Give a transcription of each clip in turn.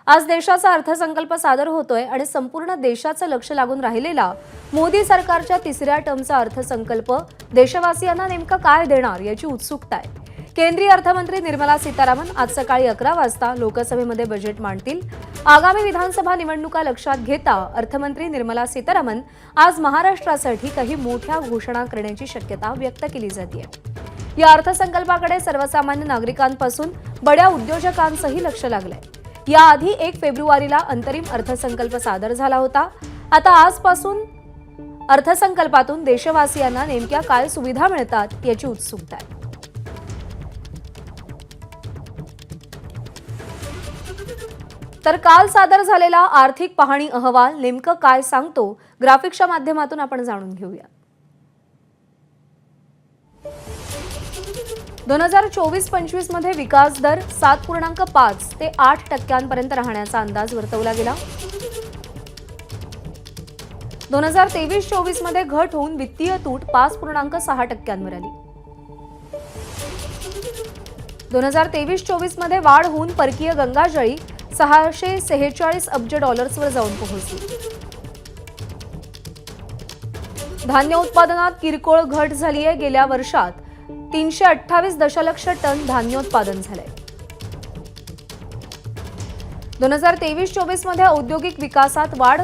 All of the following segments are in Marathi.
आज देशाचा अर्थसंकल्प सादर होतोय आणि संपूर्ण देशाचं लक्ष लागून राहिलेला मोदी सरकारच्या तिसऱ्या टर्मचा अर्थसंकल्प देशवासियांना नेमका काय देणार याची उत्सुकता आहे। केंद्रीय अर्थमंत्री निर्मला सीतारामन आज सकाळी 11 वाजता लोकसभेमध्ये बजेट मांडतील। आगामी विधानसभा निवडणुका लक्षात घेता अर्थमंत्री निर्मला सीतारामन आज महाराष्ट्रासाठी काही मोठ्या घोषणा करण्याची शक्यता व्यक्त केली जाते। या अर्थसंकल्पाकडे सर्वसामान्य नागरिकांपासून बड्या उद्योजकांचंही लक्ष लागलंय। याआधी 1 फेब्रुवारीला अंतरिम अर्थसंकल्प सादर झाला होता। आता आजपासून अर्थसंकल्पातून देशवासियांना नेमक्या काय सुविधा मिळतात याची उत्सुकता आहे। तर काल सादर झालेला आर्थिक पाहणी अहवाल नेमकं काय सांगतो ग्राफिक्सच्या माध्यमातून आपण जाणून घेऊया। 2024-25 मध्ये विकास दर 7.5 ते 8% पर्यंत राहण्याचा अंदाज वर्तवला गेला। 2023-24 मध्ये घट होऊन वित्तीय तूट 5.6% आली। 2023-24 मध्ये वाढ होऊन परकीय गंगाजळी $646 अब्ज वर जाऊन पोहोचली। धान्य उत्पादनात किरकोळ घट झाली आहे। गेल्या वर्षात 328 दशलक्ष टन धान्योत्पादन झाले। 2023-24 मध्ये औद्योगिक विकासात वाढ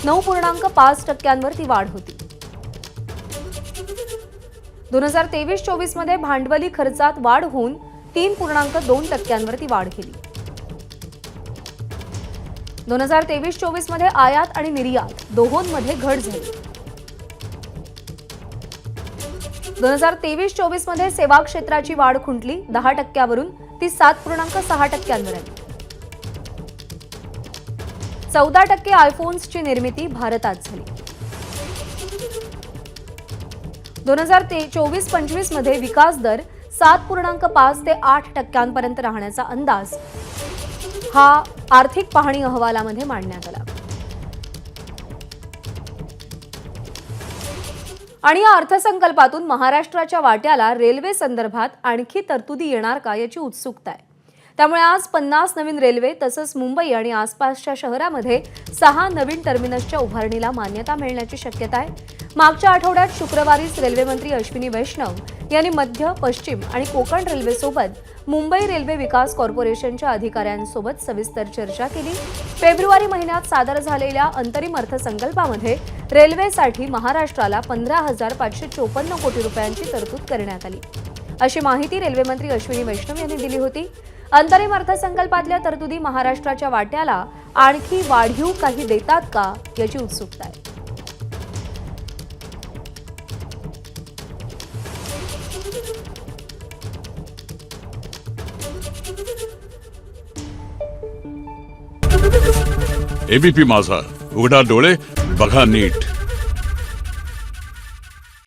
9.5% वरती वाढ होती। 2023-24 मध्ये भांडवली खर्चात वाढ होऊन 3.2% वरती वाढ केली। 2023-24 मध्ये आयात आणि निर्यात दोहोंमध्ये घट झाली। 2023-24 मध्ये सेवा क्षेत्राची वाढ खुंटली 10% वरून ती 7.6% वर आली। 14% आयफोन्सची निर्मिती भारतात झाली। 2024-25 मध्ये विकास दर 7.5 ते 8% पर्यंत राहण्याचा अंदाज हा आर्थिक पाहणी अहवालामध्ये मांडण्यात आला। आणि या अर्थसंकल्पातून महाराष्ट्राच्या वाट्याला रेल्वे संदर्भात आणखी तरतुदी येणार का याची उत्सुकता आहे। त्यामुळे आज 50 नवीन रेल्वे तसंच मुंबई आणि आसपासच्या शहरांमध्ये 6 नवीन टर्मिनसच्या उभारणीला मान्यता मिळण्याची शक्यता आहे। मागच्या आठवड्यात शुक्रवारीच रेल्वे मंत्री अश्विनी वैष्णव यांनी मध्य, पश्चिम आणि कोकण रेल्वेसोबत मुंबई रेल्वे विकास कॉर्पोरेशनच्या अधिकाऱ्यांसोबत सविस्तर चर्चा केली। फेब्रुवारी महिन्यात सादर झालेल्या अंतरिम अर्थसंकल्पामध्ये रेल्वेसाठी महाराष्ट्राला 15,554 कोटी रुपयांची तरतूद करण्यात आली, अशी माहिती रेल्वे मंत्री अश्विनी वैष्णव यांनी दिली होती। अंतरिम अर्थसंकल्पातल्या तरतुदी महाराष्ट्राच्या वाट्याला आणखी वाढीव काही देतात का याची उत्सुकता आहे। एबीपी माझा, उघडा डोळे बघा नीट।